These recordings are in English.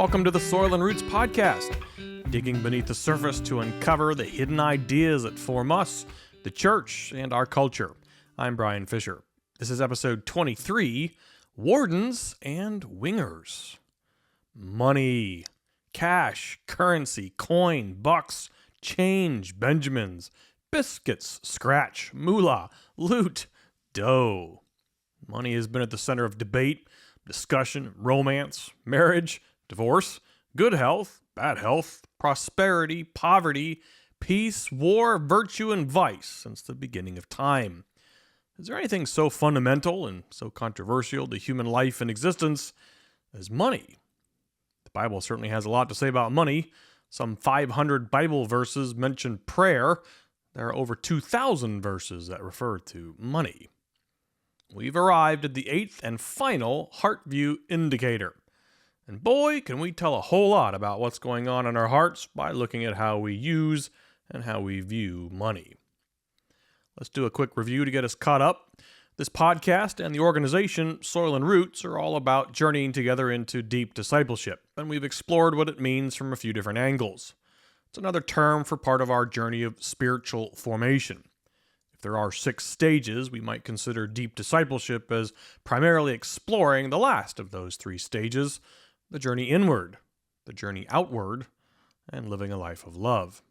Welcome to the Soil and Roots podcast, digging beneath the surface to uncover the hidden ideas that form us, the church, and our culture. I'm Brian Fisher. This is episode 23, Wardens and Wingers. Money, cash, currency, coin, bucks, change, Benjamins, biscuits, scratch, moolah, loot, dough. Money has been at the center of debate, discussion, romance, marriage, divorce, good health, bad health, prosperity, poverty, peace, war, virtue, and vice since the beginning of time. Is there anything so fundamental and so controversial to human life and existence as money? The Bible certainly has a lot to say about money. Some 500 Bible verses mention prayer. There are over 2,000 verses that refer to money. We've arrived at the eighth and final Heartview indicator. And boy, can we tell a whole lot about what's going on in our hearts by looking at how we use and how we view money. Let's do a quick review to get us caught up. This podcast and the organization Soil and Roots are all about journeying together into deep discipleship, and we've explored what it means from a few different angles. It's another term for part of our journey of spiritual formation. If there are 6 stages, we might consider deep discipleship as primarily exploring the last of those 3 stages, the journey inward, the journey outward, and living a life of love.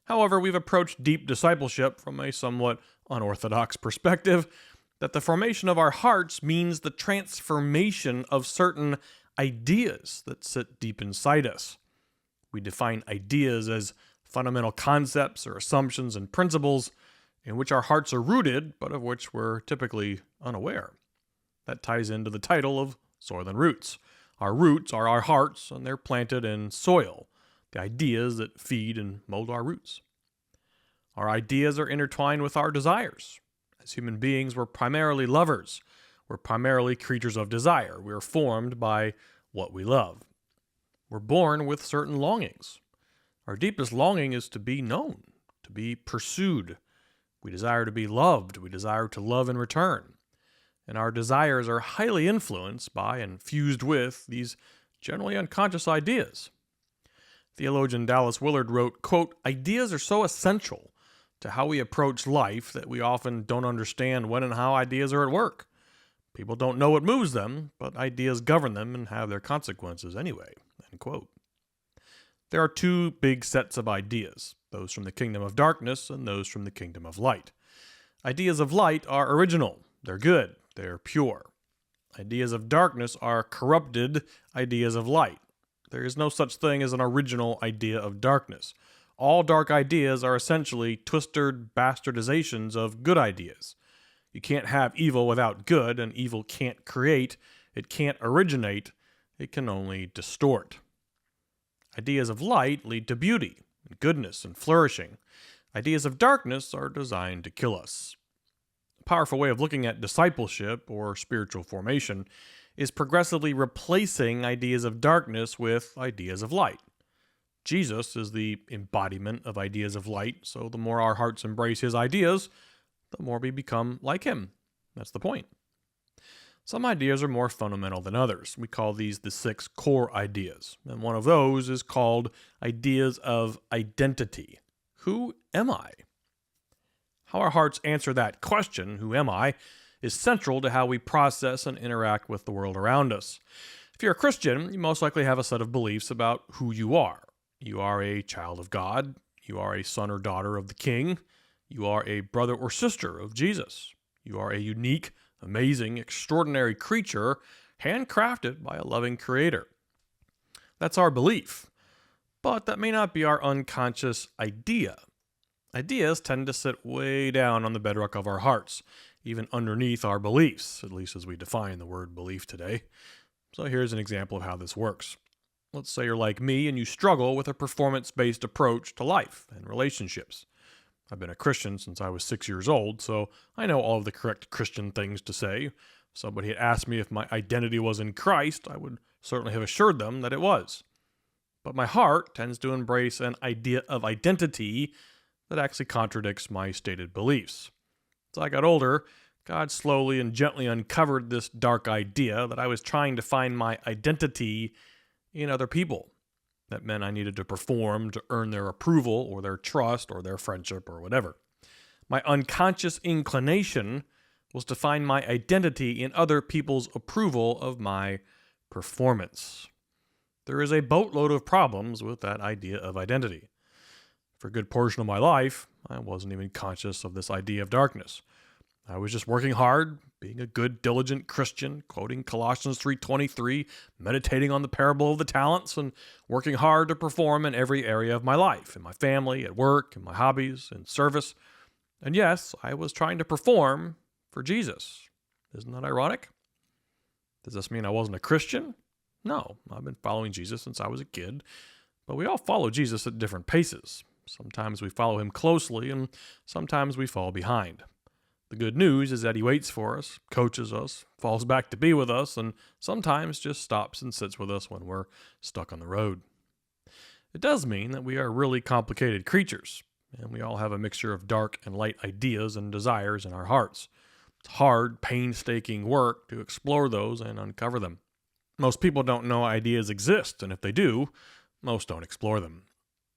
However, we've approached deep discipleship from a somewhat unorthodox perspective, that the formation of our hearts means the transformation of certain ideas that sit deep inside us. We define ideas as fundamental concepts or assumptions and principles in which our hearts are rooted, but of which we're typically unaware. That ties into the title of Soil and Roots. Our roots are our hearts, and they're planted in soil, the ideas that feed and mold our roots. Our ideas are intertwined with our desires. As human beings, we're primarily lovers. We're primarily creatures of desire. We're formed by what we love. We're born with certain longings. Our deepest longing is to be known, to be pursued. We desire to be loved. We desire to love in return. And our desires are highly influenced by and fused with these generally unconscious ideas. Theologian Dallas Willard wrote, quote, "Ideas are so essential to how we approach life that we often don't understand when and how ideas are at work. People don't know what moves them, but ideas govern them and have their consequences anyway." End quote. There are 2 big sets of ideas, those from the kingdom of darkness and those from the kingdom of light. Ideas of light are original, they're good, they're pure. Ideas of darkness are corrupted ideas of light. There is no such thing as an original idea of darkness. All dark ideas are essentially twisted bastardizations of good ideas. You can't have evil without good, and evil can't create, it can't originate, it can only distort. Ideas of light lead to beauty, and goodness, and flourishing. Ideas of darkness are designed to kill us. A powerful way of looking at discipleship, or spiritual formation, is progressively replacing ideas of darkness with ideas of light. Jesus is the embodiment of ideas of light, so the more our hearts embrace his ideas, the more we become like him. That's the point. Some ideas are more fundamental than others. We call these the 6 core ideas, and one of those is called ideas of identity. Who am I? How our hearts answer that question, who am I, is central to how we process and interact with the world around us. If you're a Christian, you most likely have a set of beliefs about who you are. You are a child of God. You are a son or daughter of the King. You are a brother or sister of Jesus. You are a unique, amazing, extraordinary creature, handcrafted by a loving Creator. That's our belief. But that may not be our unconscious idea. Ideas tend to sit way down on the bedrock of our hearts, even underneath our beliefs, at least as we define the word belief today. So here's an example of how this works. Let's say you're like me and you struggle with a performance-based approach to life and relationships. I've been a Christian since I was 6 years old, so I know all of the correct Christian things to say. If somebody had asked me if my identity was in Christ, I would certainly have assured them that it was. But my heart tends to embrace an idea of identity that actually contradicts my stated beliefs. As I got older, God slowly and gently uncovered this dark idea that I was trying to find my identity in other people. That meant I needed to perform to earn their approval or their trust or their friendship or whatever. My unconscious inclination was to find my identity in other people's approval of my performance. There is a boatload of problems with that idea of identity. For a good portion of my life, I wasn't even conscious of this idea of darkness. I was just working hard, being a good, diligent Christian, quoting Colossians 3:23, meditating on the parable of the talents, and working hard to perform in every area of my life, in my family, at work, in my hobbies, in service. And yes, I was trying to perform for Jesus. Isn't that ironic? Does this mean I wasn't a Christian? No, I've been following Jesus since I was a kid, but we all follow Jesus at different paces. Sometimes we follow him closely, and sometimes we fall behind. The good news is that he waits for us, coaches us, falls back to be with us, and sometimes just stops and sits with us when we're stuck on the road. It does mean that we are really complicated creatures, and we all have a mixture of dark and light ideas and desires in our hearts. It's hard, painstaking work to explore those and uncover them. Most people don't know ideas exist, and if they do, most don't explore them.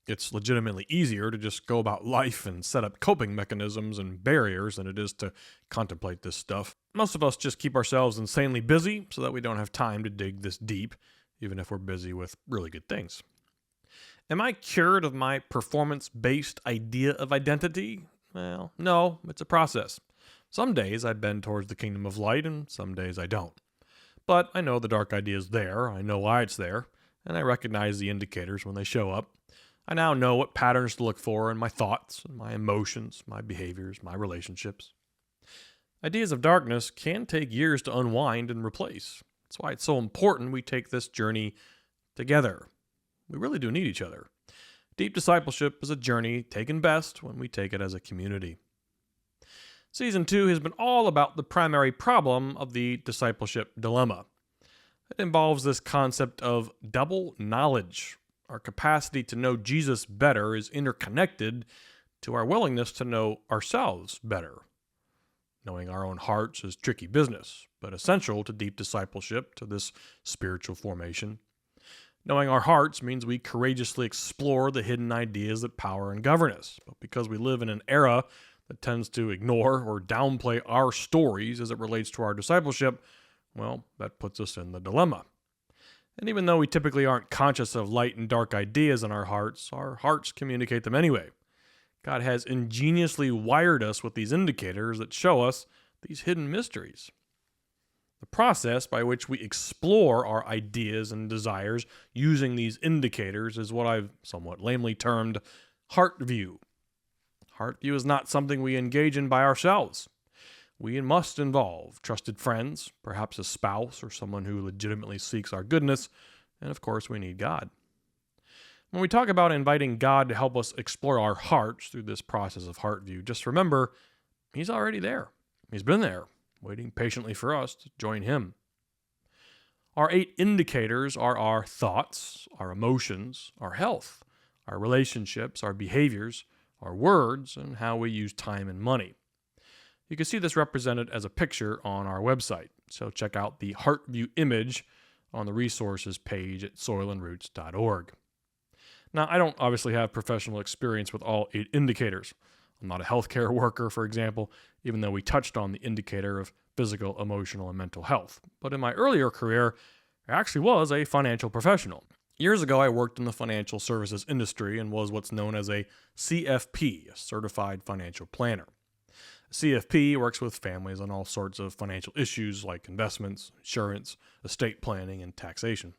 It's legitimately easier to just go about life and set up coping mechanisms and barriers than it is to contemplate this stuff. Most of us just keep ourselves insanely busy so that we don't have time to dig this deep, even if we're busy with really good things. Am I cured of my performance-based idea of identity? Well, no, it's a process. Some days I bend towards the kingdom of light, and some days I don't. But I know the dark idea is there, I know why it's there, and I recognize the indicators when they show up. I now know what patterns to look for in my thoughts, my emotions, my behaviors, my relationships. Ideas of darkness can take years to unwind and replace. That's why it's so important we take this journey together. We really do need each other. Deep discipleship is a journey taken best when we take it as a community. Season 2 has been all about the primary problem of the discipleship dilemma. It involves this concept of double knowledge. Our capacity to know Jesus better is interconnected to our willingness to know ourselves better. Knowing our own hearts is tricky business, but essential to deep discipleship, to this spiritual formation. Knowing our hearts means we courageously explore the hidden ideas that power and govern us. But because we live in an era that tends to ignore or downplay our stories as it relates to our discipleship, well, that puts us in the dilemma. And even though we typically aren't conscious of light and dark ideas in our hearts communicate them anyway. God has ingeniously wired us with these indicators that show us these hidden mysteries. The process by which we explore our ideas and desires using these indicators is what I've somewhat lamely termed Heartview. Heartview is not something we engage in by ourselves. We must involve trusted friends, perhaps a spouse or someone who legitimately seeks our goodness, and of course we need God. When we talk about inviting God to help us explore our hearts through this process of Heartview, just remember, He's already there. He's been there, waiting patiently for us to join Him. Our 8 indicators are our thoughts, our emotions, our health, our relationships, our behaviors, our words, and how we use time and money. You can see this represented as a picture on our website, so check out the Heartview image on the resources page at soilandroots.org. Now, I don't obviously have professional experience with all 8 indicators. I'm not a healthcare worker, for example, even though we touched on the indicator of physical, emotional, and mental health. But in my earlier career, I actually was a financial professional. Years ago, I worked in the financial services industry and was what's known as a CFP, a Certified Financial Planner. CFP works with families on all sorts of financial issues like investments, insurance, estate planning, and taxation.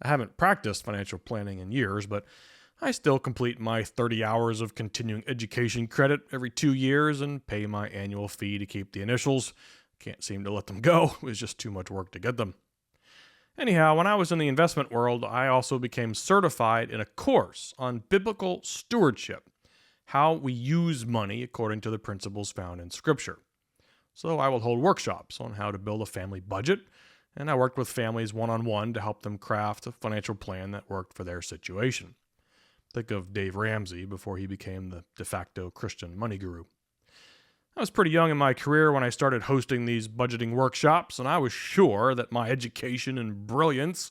I haven't practiced financial planning in years, but I still complete my 30 hours of continuing education credit every 2 years and pay my annual fee to keep the initials. Can't seem to let them go. It was just too much work to get them. Anyhow, when I was in the investment world, I also became certified in a course on biblical stewardship, how we use money according to the principles found in Scripture. So I will hold workshops on how to build a family budget, and I worked with families one-on-one to help them craft a financial plan that worked for their situation. Think of Dave Ramsey before he became the de facto Christian money guru. I was pretty young in my career when I started hosting these budgeting workshops, and I was sure that my education and brilliance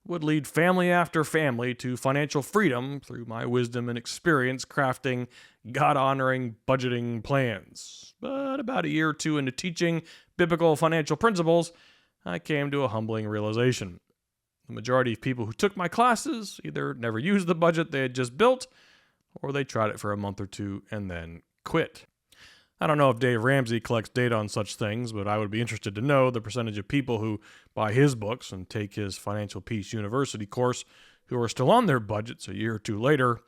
would lead family after family to financial freedom through my wisdom and experience crafting God-honoring budgeting plans. But about a year or two into teaching biblical financial principles, I came to a humbling realization. The majority of people who took my classes either never used the budget they had just built, or they tried it for a month or two and then quit. I don't know if Dave Ramsey collects data on such things, but I would be interested to know the percentage of people who buy his books and take his Financial Peace University course who are still on their budgets a year or two later.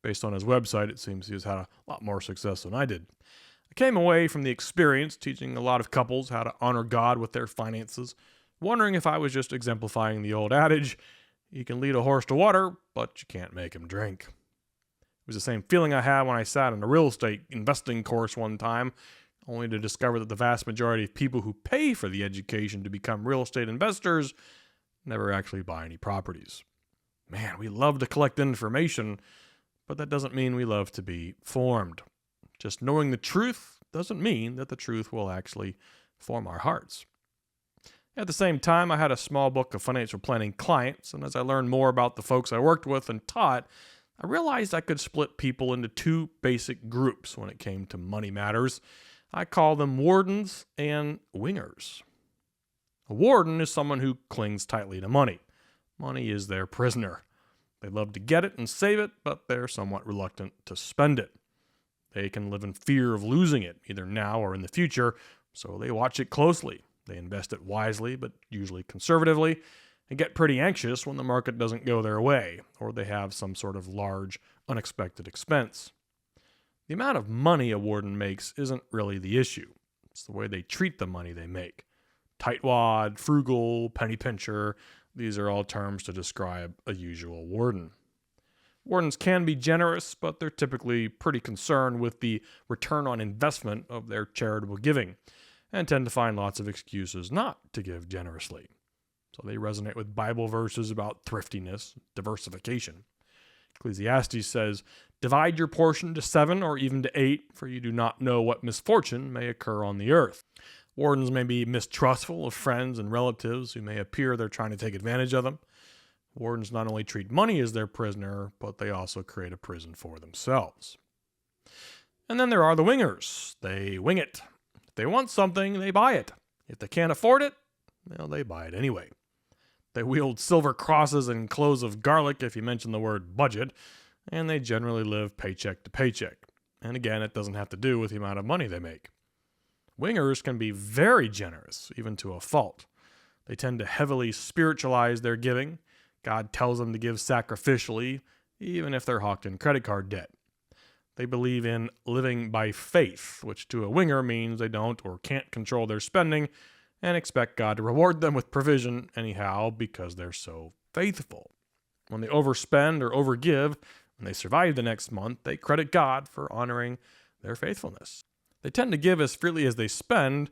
Based on his website, it seems he has had a lot more success than I did. I came away from the experience teaching a lot of couples how to honor God with their finances, wondering if I was just exemplifying the old adage, you can lead a horse to water, but you can't make him drink. It was the same feeling I had when I sat in a real estate investing course one time, only to discover that the vast majority of people who pay for the education to become real estate investors never actually buy any properties. Man, we love to collect information, but that doesn't mean we love to be formed. Just knowing the truth doesn't mean that the truth will actually form our hearts. At the same time, I had a small book of financial planning clients, and as I learned more about the folks I worked with and taught, I realized I could split people into two basic groups when it came to money matters. I call them wardens and wingers. A warden is someone who clings tightly to money. Money is their prisoner. They love to get it and save it, but they're somewhat reluctant to spend it. They can live in fear of losing it, either now or in the future, so they watch it closely. They invest it wisely, but usually conservatively, and get pretty anxious when the market doesn't go their way, or they have some sort of large, unexpected expense. The amount of money a warden makes isn't really the issue. It's the way they treat the money they make. Tightwad, frugal, penny pincher, these are all terms to describe a usual warden. Wardens can be generous, but they're typically pretty concerned with the return on investment of their charitable giving, and tend to find lots of excuses not to give generously. So they resonate with Bible verses about thriftiness, diversification. Ecclesiastes says, "Divide your portion to 7 or even to 8, for you do not know what misfortune may occur on the earth." Wardens may be mistrustful of friends and relatives who may appear they're trying to take advantage of them. Wardens not only treat money as their prisoner, but they also create a prison for themselves. And then there are the wingers. They wing it. If they want something, they buy it. If they can't afford it, well, they buy it anyway. They wield silver crosses and cloves of garlic if you mention the word budget, and they generally live paycheck to paycheck. And again, it doesn't have to do with the amount of money they make. Wingers can be very generous, even to a fault. They tend to heavily spiritualize their giving. God tells them to give sacrificially, even if they're hawked in credit card debt. They believe in living by faith, which to a winger means they don't or can't control their spending and expect God to reward them with provision anyhow because they're so faithful. When they overspend or overgive, when they survive the next month, they credit God for honoring their faithfulness. They tend to give as freely as they spend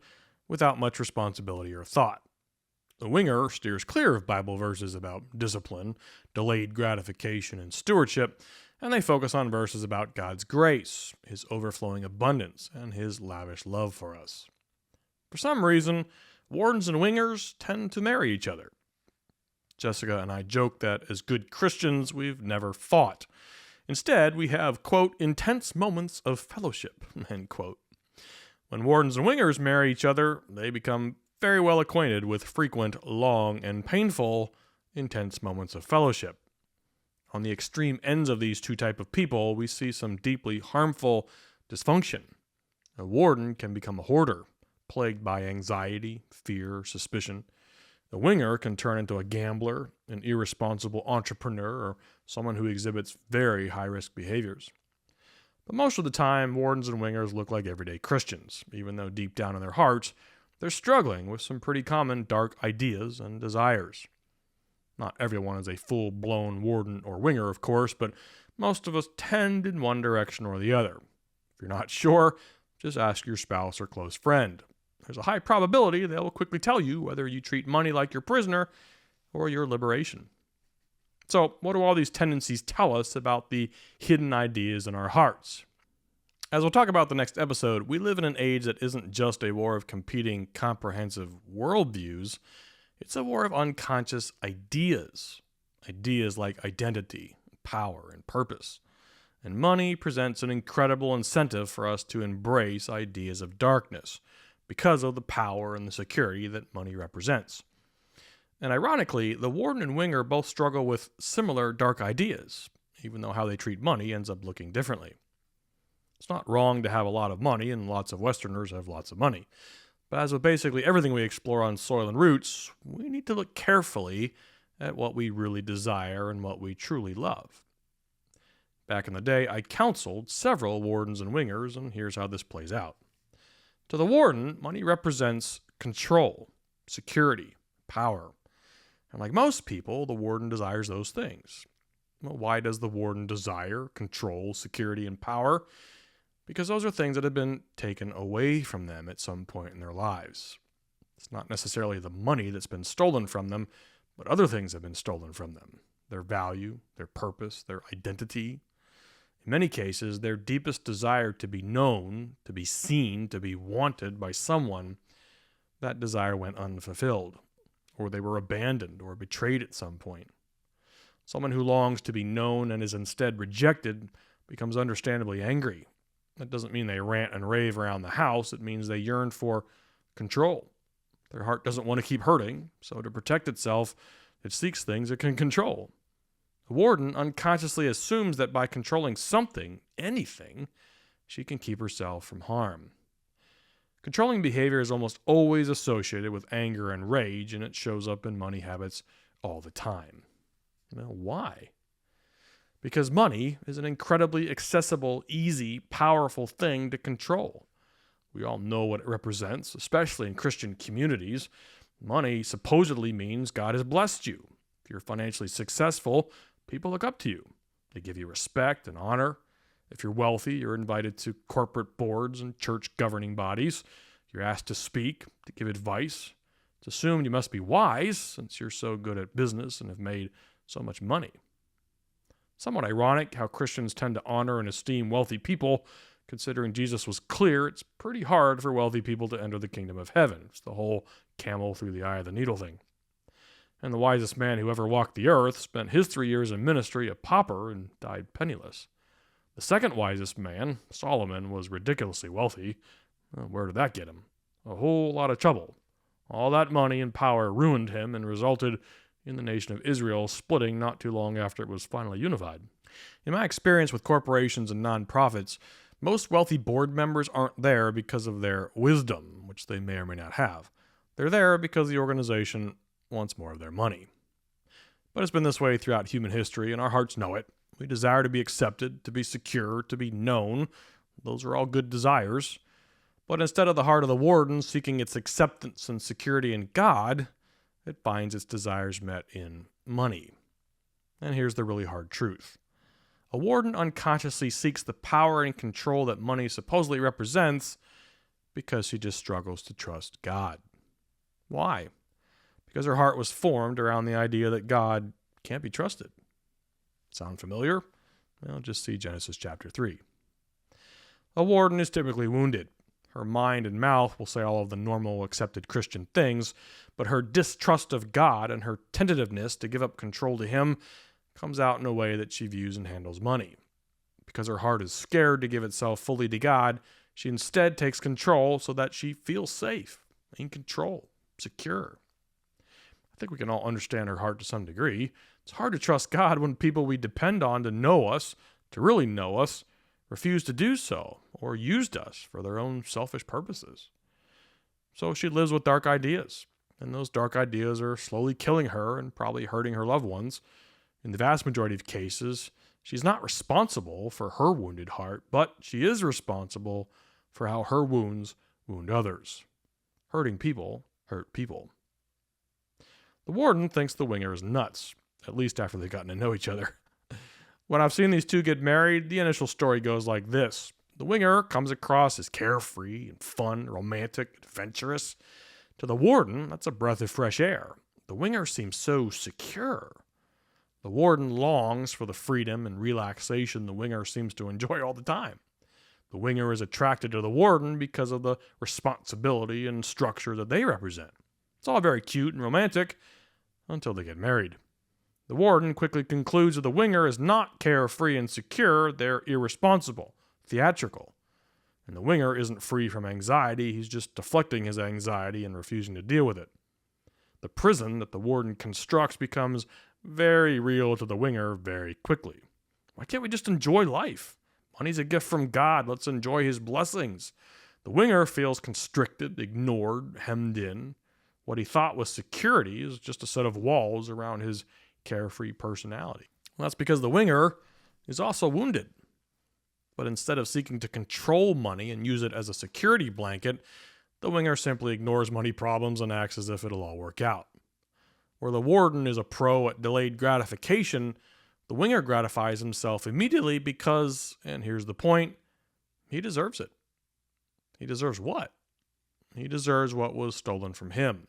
without much responsibility or thought. The winger steers clear of Bible verses about discipline, delayed gratification, and stewardship, and they focus on verses about God's grace, His overflowing abundance, and His lavish love for us. For some reason, wardens and wingers tend to marry each other. Jessica and I joke that as good Christians, we've never fought. Instead, we have, quote, intense moments of fellowship, end quote. When wardens and wingers marry each other, they become very well acquainted with frequent, long, and painful, intense moments of fellowship. On the extreme ends of these two types of people, we see some deeply harmful dysfunction. A warden can become a hoarder, plagued by anxiety, fear, suspicion. The winger can turn into a gambler, an irresponsible entrepreneur, or someone who exhibits very high-risk behaviors. But most of the time, wardens and wingers look like everyday Christians, even though deep down in their hearts, they're struggling with some pretty common dark ideas and desires. Not everyone is a full-blown warden or winger, of course, but most of us tend in one direction or the other. If you're not sure, just ask your spouse or close friend. There's a high probability they will quickly tell you whether you treat money like your prisoner or your liberation. So, what do all these tendencies tell us about the hidden ideas in our hearts? As we'll talk about the next episode, we live in an age that isn't just a war of competing comprehensive worldviews, it's a war of unconscious ideas. ideas like identity, power, and purpose. And money presents an incredible incentive for us to embrace ideas of darkness because of the power and the security that money represents. And ironically, the Warden and Winger both struggle with similar dark ideas, even though how they treat money ends up looking differently. It's not wrong to have a lot of money, and lots of Westerners have lots of money. But as with basically everything we explore on Soil and Roots, we need to look carefully at what we really desire and what we truly love. Back in the day, I counseled several Wardens and Wingers, and here's how this plays out. To the Warden, money represents control, security, power. And like most people, the Warden desires those things. Well, why does the Warden desire control, security, and power? Because those are things that have been taken away from them at some point in their lives. It's not necessarily the money that's been stolen from them, but other things have been stolen from them. Their value, their purpose, their identity. In many cases, their deepest desire to be known, to be seen, to be wanted by someone, that desire went unfulfilled, or they were abandoned or betrayed at some point. Someone who longs to be known and is instead rejected becomes understandably angry. That doesn't mean they rant and rave around the house. It means they yearn for control. Their heart doesn't want to keep hurting, so to protect itself, it seeks things it can control. The Warden unconsciously assumes that by controlling something, anything, she can keep herself from harm. Controlling behavior is almost always associated with anger and rage, and it shows up in money habits all the time. Now, why? Because money is an incredibly accessible, easy, powerful thing to control. We all know what it represents, especially in Christian communities. Money supposedly means God has blessed you. If you're financially successful, people look up to you. They give you respect and honor. If you're wealthy, you're invited to corporate boards and church governing bodies. You're asked to speak, to give advice. It's assumed you must be wise since you're so good at business and have made so much money. Somewhat ironic how Christians tend to honor and esteem wealthy people. Considering Jesus was clear, it's pretty hard for wealthy people to enter the kingdom of heaven. It's the whole camel through the eye of the needle thing. And the wisest man who ever walked the earth spent his 3 years in ministry a pauper and died penniless. The second wisest man, Solomon, was ridiculously wealthy. Well, where did that get him? A whole lot of trouble. All that money and power ruined him and resulted in the nation of Israel splitting not too long after it was finally unified. In my experience with corporations and nonprofits, most wealthy board members aren't there because of their wisdom, which they may or may not have. They're there because the organization wants more of their money. But it's been this way throughout human history, and our hearts know it. We desire to be accepted, to be secure, to be known. Those are all good desires. But instead of the heart of the Warden seeking its acceptance and security in God, it finds its desires met in money. And here's the really hard truth. A Warden unconsciously seeks the power and control that money supposedly represents because she just struggles to trust God. Why? Because her heart was formed around the idea that God can't be trusted. Sound familiar? Well, just see Genesis chapter 3. A Warden is typically wounded. Her mind and mouth will say all of the normal, accepted Christian things, but her distrust of God and her tentativeness to give up control to Him comes out in a way that she views and handles money. Because her heart is scared to give itself fully to God, she instead takes control so that she feels safe, in control, secure. I think we can all understand her heart to some degree. It's hard to trust God when people we depend on to know us, to really know us, refuse to do so, or used us for their own selfish purposes. So she lives with dark ideas, and those dark ideas are slowly killing her and probably hurting her loved ones. In the vast majority of cases, she's not responsible for her wounded heart, but she is responsible for how her wounds wound others. Hurting people hurt people. The Warden thinks the Winger is nuts, at least after they've gotten to know each other. When I've seen these two get married, the initial story goes like this. The Winger comes across as carefree and fun, romantic, adventurous. To the Warden, that's a breath of fresh air. The Winger seems so secure. The Warden longs for the freedom and relaxation the Winger seems to enjoy all the time. The Winger is attracted to the Warden because of the responsibility and structure that they represent. It's all very cute and romantic until they get married. The warden quickly concludes that the winger is not carefree and secure, they're irresponsible, theatrical. And the winger isn't free from anxiety, he's just deflecting his anxiety and refusing to deal with it. The prison that the warden constructs becomes very real to the winger very quickly. Why can't we just enjoy life? Money's a gift from God, let's enjoy his blessings. The winger feels constricted, ignored, hemmed in. What he thought was security is just a set of walls around his carefree personality. Well, that's because the winger is also wounded. But instead of seeking to control money and use it as a security blanket, the winger simply ignores money problems and acts as if it'll all work out. Where the warden is a pro at delayed gratification, the winger gratifies himself immediately because, and here's the point, he deserves it. He deserves what? He deserves what was stolen from him.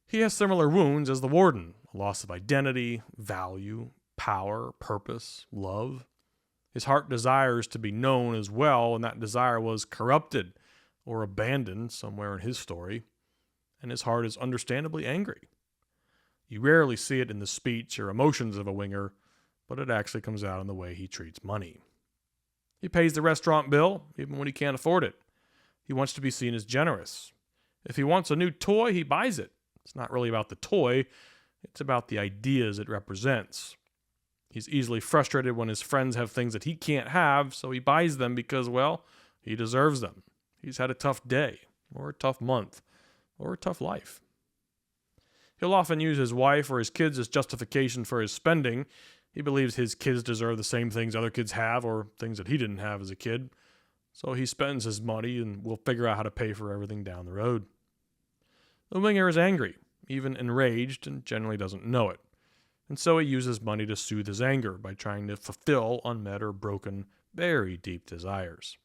He has similar wounds as the warden, a loss of identity, value, power, purpose, love. His heart desires to be known as well, and that desire was corrupted or abandoned somewhere in his story, and his heart is understandably angry. You rarely see it in the speech or emotions of a winger, but it actually comes out in the way he treats money. He pays the restaurant bill, even when he can't afford it. He wants to be seen as generous. If he wants a new toy, he buys it. It's not really about the toy, it's about the ideas it represents. He's easily frustrated when his friends have things that he can't have, so he buys them because, well, he deserves them. He's had a tough day, or a tough month, or a tough life. He'll often use his wife or his kids as justification for his spending. He believes his kids deserve the same things other kids have, or things that he didn't have as a kid. So he spends his money and will figure out how to pay for everything down the road. The winger is angry, even enraged, and generally doesn't know it. And so he uses money to soothe his anger by trying to fulfill unmet or broken, very deep desires.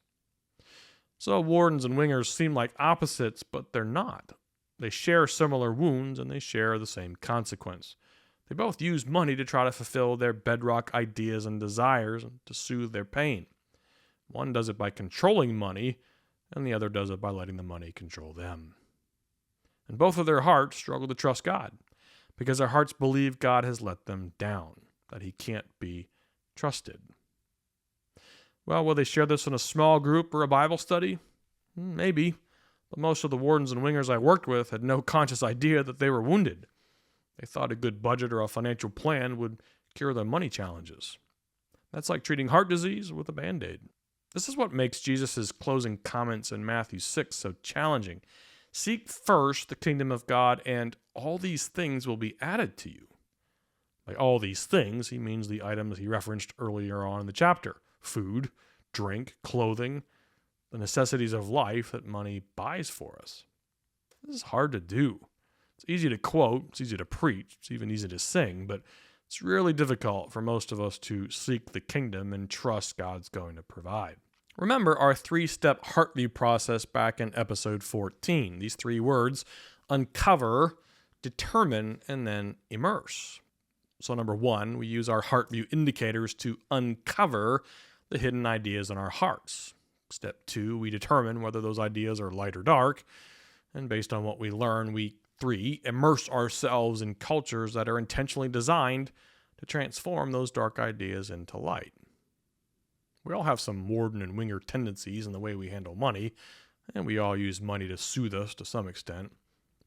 So wardens and wingers seem like opposites, but they're not. They share similar wounds and they share the same consequence. They both use money to try to fulfill their bedrock ideas and desires and to soothe their pain. One does it by controlling money, and the other does it by letting the money control them. And both of their hearts struggle to trust God, because their hearts believe God has let them down, that he can't be trusted. Well, will they share this in a small group or a Bible study? Maybe, but most of the wardens and wingers I worked with had no conscious idea that they were wounded. They thought a good budget or a financial plan would cure their money challenges. That's like treating heart disease with a Band-Aid. This is what makes Jesus' closing comments in Matthew 6 so challenging. Seek first the kingdom of God, and all these things will be added to you. By all these things, he means the items he referenced earlier on in the chapter. Food, drink, clothing, the necessities of life that money buys for us. This is hard to do. It's easy to quote, it's easy to preach, it's even easy to sing, but it's really difficult for most of us to seek the kingdom and trust God's going to provide. Remember our 3-step Heartview process back in episode 14. These 3 words: uncover, determine, and then immerse. So number 1, we use our Heartview indicators to uncover the hidden ideas in our hearts. Step 2, we determine whether those ideas are light or dark. And based on what we learn, we 3, immerse ourselves in cultures that are intentionally designed to transform those dark ideas into light. We all have some warden and winger tendencies in the way we handle money, and we all use money to soothe us to some extent.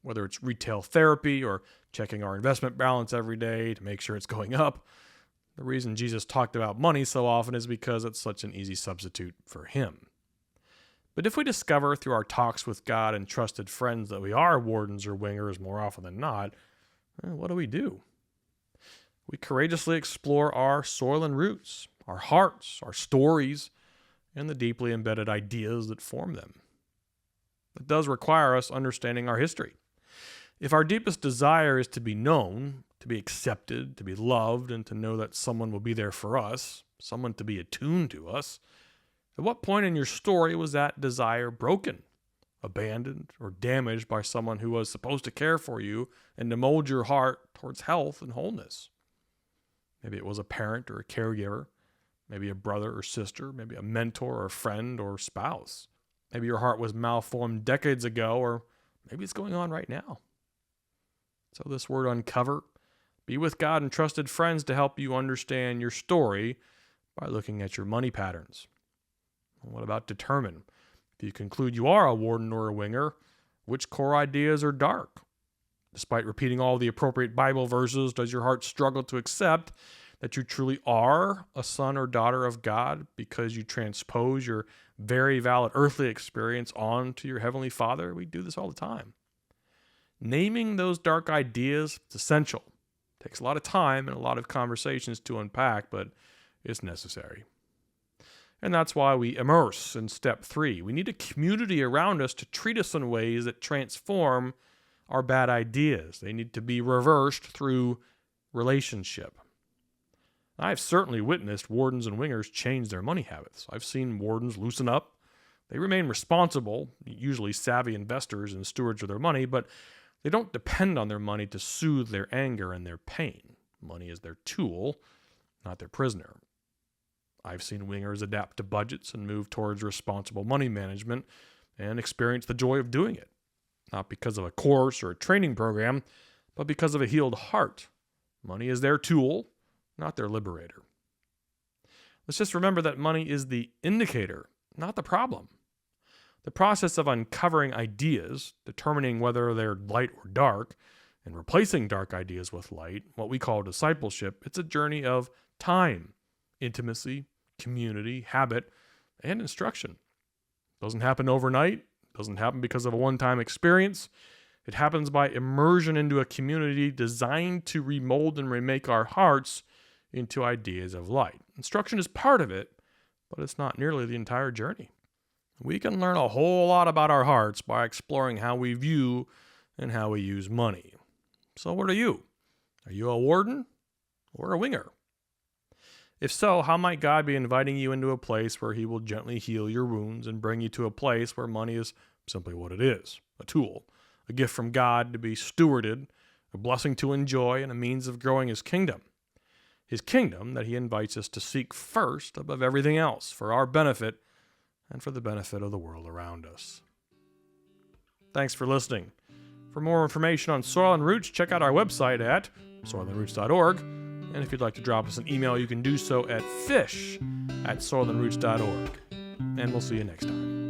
Whether it's retail therapy or checking our investment balance every day to make sure it's going up, the reason Jesus talked about money so often is because it's such an easy substitute for him. But if we discover through our talks with God and trusted friends that we are wardens or wingers more often than not, what do? We courageously explore our soil and roots, our hearts, our stories, and the deeply embedded ideas that form them. It does require us understanding our history. If our deepest desire is to be known, to be accepted, to be loved, and to know that someone will be there for us, someone to be attuned to us, at what point in your story was that desire broken, abandoned, or damaged by someone who was supposed to care for you and to mold your heart towards health and wholeness? Maybe it was a parent or a caregiver, maybe a brother or sister, maybe a mentor or a friend or spouse. Maybe your heart was malformed decades ago, or maybe it's going on right now. So this word uncover, Be with God and trusted friends to help you understand your story by looking at your money patterns. What about determine? If you conclude you are a warden or a winger, which core ideas are dark? Despite repeating all the appropriate Bible verses, does your heart struggle to accept that you truly are a son or daughter of God because you transpose your very valid earthly experience onto your Heavenly Father? We do this all the time. Naming those dark ideas is essential. It takes a lot of time and a lot of conversations to unpack, but it's necessary. And that's why we immerse in step 3. We need a community around us to treat us in ways that transform our bad ideas. They need to be reversed through relationship. I've certainly witnessed wardens and wingers change their money habits. I've seen wardens loosen up. They remain responsible, usually savvy investors and stewards of their money, but they don't depend on their money to soothe their anger and their pain. Money is their tool, not their prisoner. I've seen wingers adapt to budgets and move towards responsible money management and experience the joy of doing it. Not because of a course or a training program, but because of a healed heart. Money is their tool, not their liberator. Let's just remember that money is the indicator, not the problem. The process of uncovering ideas, determining whether they're light or dark, and replacing dark ideas with light, what we call discipleship, it's a journey of time, intimacy, community, habit, and instruction. It doesn't happen overnight. It doesn't happen because of a one-time experience. It happens by immersion into a community designed to remold and remake our hearts into ideas of light. Instruction is part of it, but it's not nearly the entire journey. We can learn a whole lot about our hearts by exploring how we view and how we use money. So what are you? Are you a warden or a winger? If so, how might God be inviting you into a place where he will gently heal your wounds and bring you to a place where money is simply what it is, a tool, a gift from God to be stewarded, a blessing to enjoy, and a means of growing his kingdom? His kingdom that he invites us to seek first above everything else for our benefit and for the benefit of the world around us. Thanks for listening. For more information on Soil and Roots, check out our website at soilandroots.org. And if you'd like to drop us an email, you can do so at fish@soilandroots.org. And we'll see you next time.